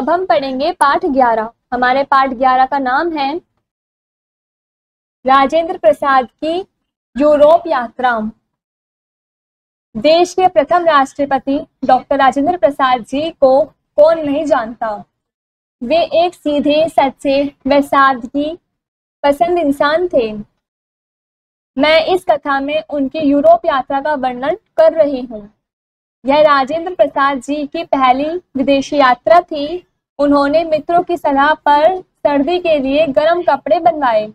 अब हम पढ़ेंगे पाठ 11। हमारे पाठ 11 का नाम है राजेंद्र प्रसाद की यूरोप यात्रा। देश के प्रथम राष्ट्रपति डॉक्टर राजेंद्र प्रसाद जी को कौन नहीं जानता। वे एक सीधे, सच्चे व सादगी पसंद इंसान थे। मैं इस कथा में उनकी यूरोप यात्रा का वर्णन कर रही हूँ। यह राजेंद्र प्रसाद जी की पहली विदेशी यात्रा थी। उन्होंने मित्रों की सलाह पर सर्दी के लिए गर्म कपड़े बनवाए।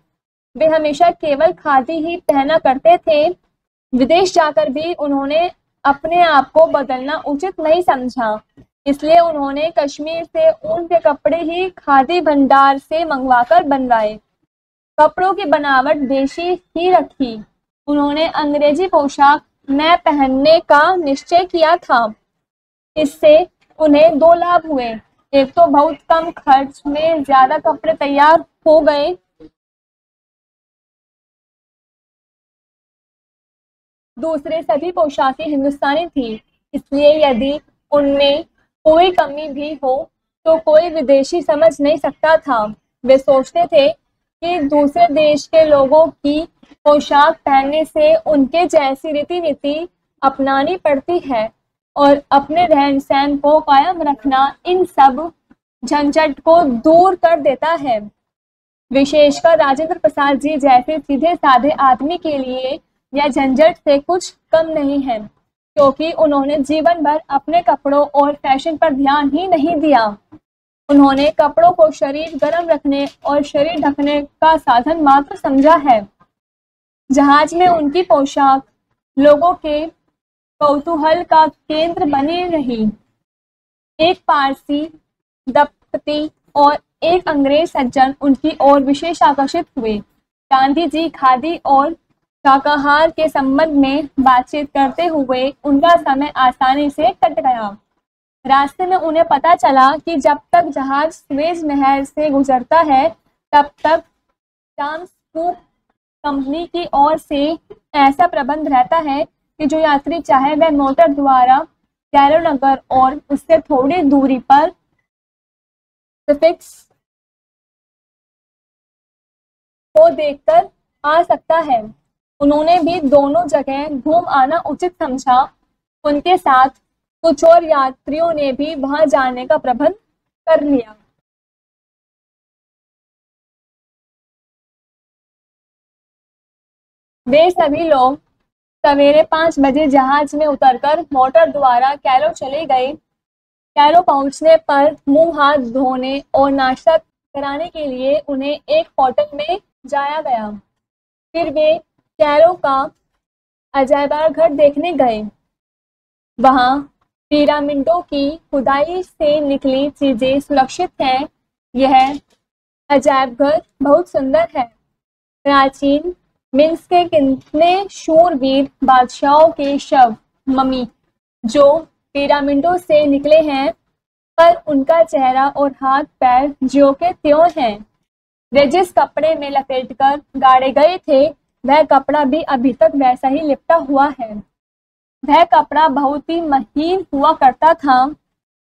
वे हमेशा केवल खादी ही पहना करते थे। विदेश जाकर भी उन्होंने अपने आप को बदलना उचित नहीं समझा, इसलिए उन्होंने कश्मीर से ऊन के कपड़े ही खादी भंडार से मंगवाकर बनवाए। कपड़ों की बनावट देशी ही रखी। उन्होंने अंग्रेजी पोशाक न पहनने का निश्चय किया था। इससे उन्हें दो लाभ हुए। एक तो बहुत कम खर्च में ज्यादा कपड़े तैयार हो गए। दूसरे, सभी पोशाकें हिंदुस्तानी थी, इसलिए यदि उनमें कोई कमी भी हो तो कोई विदेशी समझ नहीं सकता था। वे सोचते थे कि दूसरे देश के लोगों की पोशाक पहनने से उनके जैसी रीति नीति अपनानी पड़ती है और अपने रहन सहन को कायम रखना इन सब झंझट को दूर कर देता है। विशेषकर राजेंद्र प्रसाद जी जैसे सीधे साधे आदमी के लिए यह झंझट से कुछ कम नहीं है, क्योंकि उन्होंने जीवन भर अपने कपड़ों और फैशन पर ध्यान ही नहीं दिया। उन्होंने कपड़ों को शरीर गर्म रखने और शरीर ढकने का साधन मात्र समझा है। जहाज में उनकी पोशाक लोगों के कौतूहल का केंद्र बनी रही। एक पारसी दंपति और एक अंग्रेज सज्जन उनकी ओर विशेष आकर्षित हुए। गांधी जी खादी और शाकाहार के संबंध में बातचीत करते हुए उनका समय आसानी से कट गया। रास्ते में उन्हें पता चला कि जब तक जहाज सुएज नहर से गुजरता है तब तक चाम्स कुक कंपनी की ओर से ऐसा प्रबंध रहता है कि जो यात्री चाहे वह मोटर द्वारा कैरो नगर और उससे थोड़ी दूरी पर सफिक्स को देखकर आ सकता है। उन्होंने भी दोनों जगह घूम आना उचित समझा। उनके साथ कुछ और यात्रियों ने भी वहां जाने का प्रबंध कर लिया। वे सभी लोग सवेरे 5 बजे जहाज में उतरकर मोटर द्वारा कैरो चले गए। कैरो पहुंचने पर मुंह हाथ धोने और नाश्ता कराने के लिए उन्हें एक होटल में जाया गया। फिर वे कैरो का अजायबघर घर देखने गए। वहां पिरामिडों की खुदाई से निकली चीजें सुरक्षित हैं। यह अजायबघर बहुत सुंदर है। प्राचीन मिस्र के कितने शूरवीर बादशाहों के शव मम्मी जो पिरामिडों से निकले हैं, पर उनका चेहरा और हाथ पैर ज्यों के त्यों हैं। वे जिस कपड़े में लपेटकर गाड़े गए थे वह कपड़ा भी अभी तक वैसा ही लिपटा हुआ है। वह कपड़ा बहुत ही महीन हुआ करता था।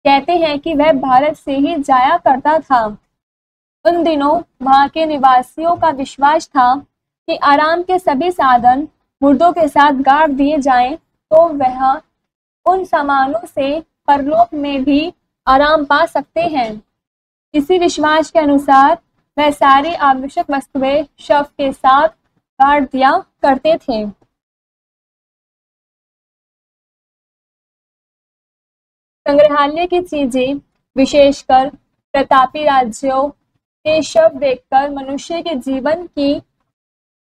कहते हैं कि वह भारत से ही जाया करता था। उन दिनों वहां के निवासियों का विश्वास था कि आराम के सभी साधन मुर्दों के साथ गाड़ दिए जाएं तो वह उन सामानों से परलोक में भी आराम पा सकते हैं। इसी विश्वास के अनुसार वह सारी आवश्यक वस्तुएं शव के साथ गाड़ दिया करते थे। संग्रहालय की चीजें, विशेषकर प्रतापी राज्यों के शव देखकर मनुष्य के जीवन की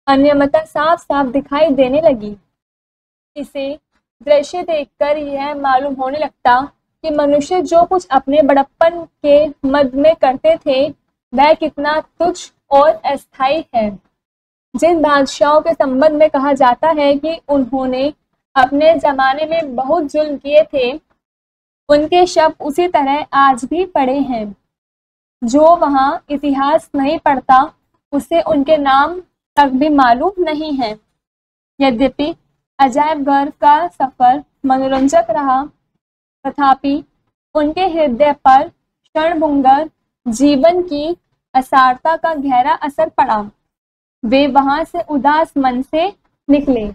अनियमितता साफ साफ दिखाई देने लगी। इसे दृश्य देखकर यह मालूम होने लगता कि मनुष्य जो कुछ अपने बड़प्पन के मद में करते थे वह कितना तुच्छ और अस्थायी है। जिन बादशाहों के संबंध में कहा जाता है कि उन्होंने अपने जमाने में बहुत जुल्म किए थे, उनके शव उसी तरह आज भी पड़े हैं। जो वहां इतिहास नहीं पढ़ता उसे उनके नाम तक भी मालूम नहीं है। यद्यपि अजायब घर का सफर मनोरंजक रहा, तथापि उनके हृदय पर क्षणभंगुर जीवन की असारता का गहरा असर पड़ा। वे वहां से उदास मन से निकले।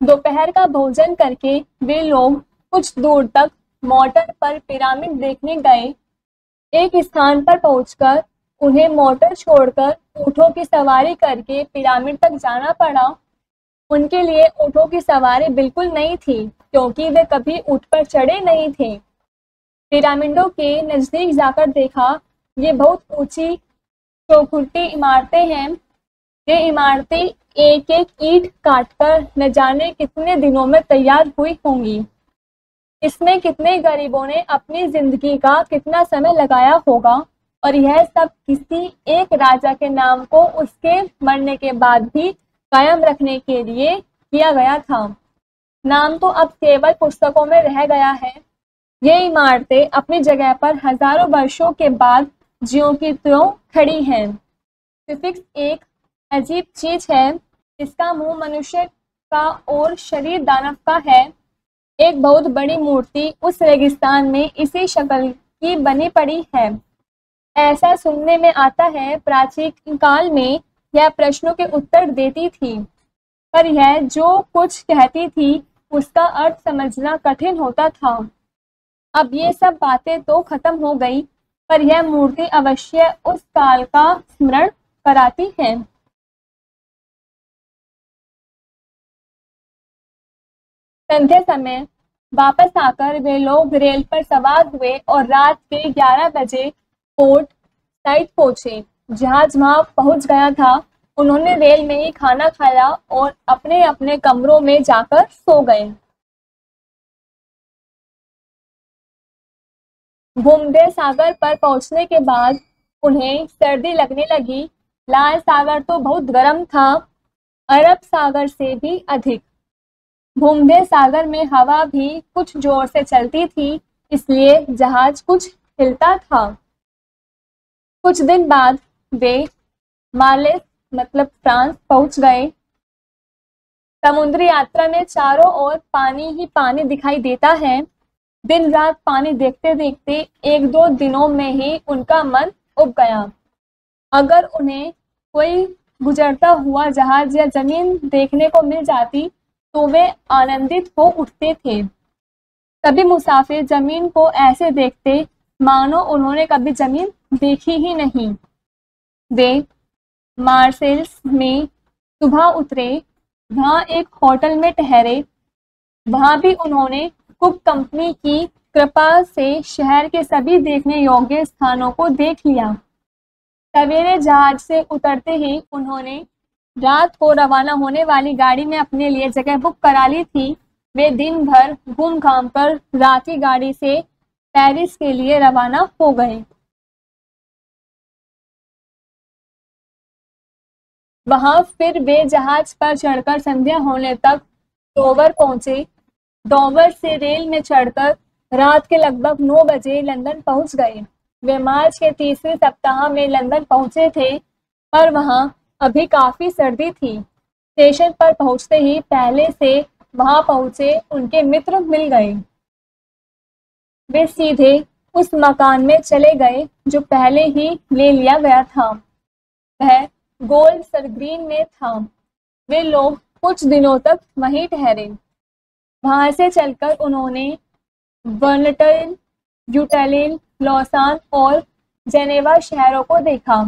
दोपहर का भोजन करके वे लोग कुछ दूर तक मोटर पर पिरामिड देखने गए। एक स्थान पर पहुंचकर उन्हें मोटर छोड़कर ऊँटों की सवारी करके पिरामिड तक जाना पड़ा। उनके लिए ऊँटों की सवारी बिल्कुल नहीं थी, क्योंकि वे कभी ऊँट पर चढ़े नहीं थे। पिरामिडों के नजदीक जाकर देखा, ये बहुत ऊंची चौखुटी इमारतें हैं। ये इमारतें एक एक ईंट काटकर न जाने कितने दिनों में तैयार हुई होंगी। इसमें कितने गरीबों ने अपनी जिंदगी का कितना समय लगाया होगा, और यह सब किसी एक राजा के नाम को उसके मरने के बाद भी कायम रखने के लिए किया गया था। नाम तो अब केवल पुस्तकों में रह गया है। ये इमारतें अपनी जगह पर हजारों वर्षों के बाद ज्यों की त्यों खड़ी हैं। स्फिंक्स एक अजीब चीज है। इसका मुंह मनुष्य का और शरीर दानव का है। एक बहुत बड़ी मूर्ति उस रेगिस्तान में इसी शक्ल की बनी पड़ी है। ऐसा सुनने में आता है, प्राचीन काल में यह प्रश्नों के उत्तर देती थी, पर यह जो कुछ कहती थी उसका अर्थ समझना कठिन होता था। अब ये सब बातें तो खत्म हो गई, पर यह मूर्ति अवश्य उस काल का स्मरण कराती है। संध्या समय वापस आकर वे लोग रेल पर सवार हुए और रात के 11 बजे पोर्ट साइड पहुंचे। जहाज वहां पहुंच गया था। उन्होंने रेल में ही खाना खाया और अपने अपने कमरों में जाकर सो गए। भूमध्य सागर पर पहुंचने के बाद उन्हें सर्दी लगने लगी। लाल सागर तो बहुत गर्म था, अरब सागर से भी अधिक। भूमध्य सागर में हवा भी कुछ जोर से चलती थी, इसलिए जहाज कुछ हिलता था। कुछ दिन बाद वे माले मतलब फ्रांस पहुंच गए। समुद्री यात्रा में चारों ओर पानी ही पानी दिखाई देता है। दिन रात पानी देखते देखते 1-2 दिनों में ही उनका मन उब गया। अगर उन्हें कोई गुजरता हुआ जहाज या जमीन देखने को मिल जाती तो वे आनंदित हो उठते थे। कभी मुसाफिर जमीन को ऐसे देखते मानो उन्होंने कभी जमीन देखी ही नहीं। वे मार्सेल्स में सुबह उतरे, वहां एक होटल में ठहरे। वहां भी उन्होंने कुक कंपनी की कृपा से शहर के सभी देखने योग्य स्थानों को देख लिया। सवेरे जहाज से उतरते ही उन्होंने रात को रवाना होने वाली गाड़ी में अपने लिए जगह बुक करा ली थी। वे दिन भर घूम घाम कर रात की गाड़ी से पेरिस के लिए रवाना हो गए। वहां फिर वे जहाज पर चढ़कर संध्या होने तक डोवर पहुंचे। डोवर से रेल में चढ़कर रात के लगभग 9 बजे लंदन पहुंच गए। वे मार्च के तीसरे सप्ताह में लंदन पहुंचे थे, पर वहां अभी काफी सर्दी थी। स्टेशन पर पहुंचते ही पहले से वहां पहुंचे उनके मित्र मिल गए। वे सीधे उस मकान में चले गए जो पहले ही ले लिया गया था। वह गोल्ड सरग्रीन में था। वे लोग कुछ दिनों तक वहीं ठहरे। वहां से चलकर उन्होंने बर्नटन, यूटाटेल, लॉसान और जेनेवा शहरों को देखा।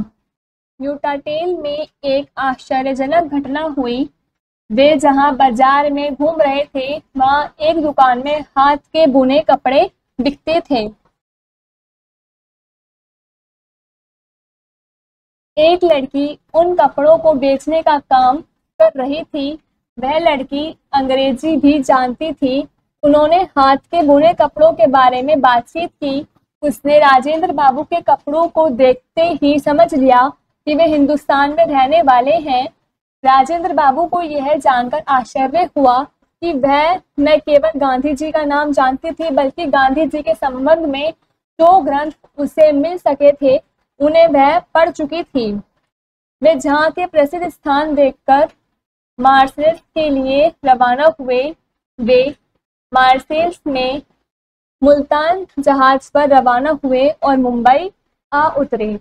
यूटाटेल में एक आश्चर्यजनक घटना हुई। वे जहां बाजार में घूम रहे थे, वहां एक दुकान में हाथ के बुने कपड़े बिकते थे। एक लड़की उन कपड़ों को बेचने का काम कर रही थी। वह लड़की अंग्रेजी भी जानती थी। उन्होंने हाथ के बुने कपड़ों के बारे में बातचीत की। उसने राजेंद्र बाबू के कपड़ों को देखते ही समझ लिया कि वे हिंदुस्तान में रहने वाले हैं। राजेंद्र बाबू को यह जानकर आश्चर्य हुआ कि वह न केवल गांधी जी का नाम जानती थी, बल्कि गांधी जी के संबंध में जो ग्रंथ उसे मिल सके थे उन्हें वह पढ़ चुकी थी। वे जहाँ के प्रसिद्ध स्थान देखकर मार्सेल्स के लिए रवाना हुए। वे मार्सेल्स में मुल्तान जहाज पर रवाना हुए और मुंबई आ उतरे।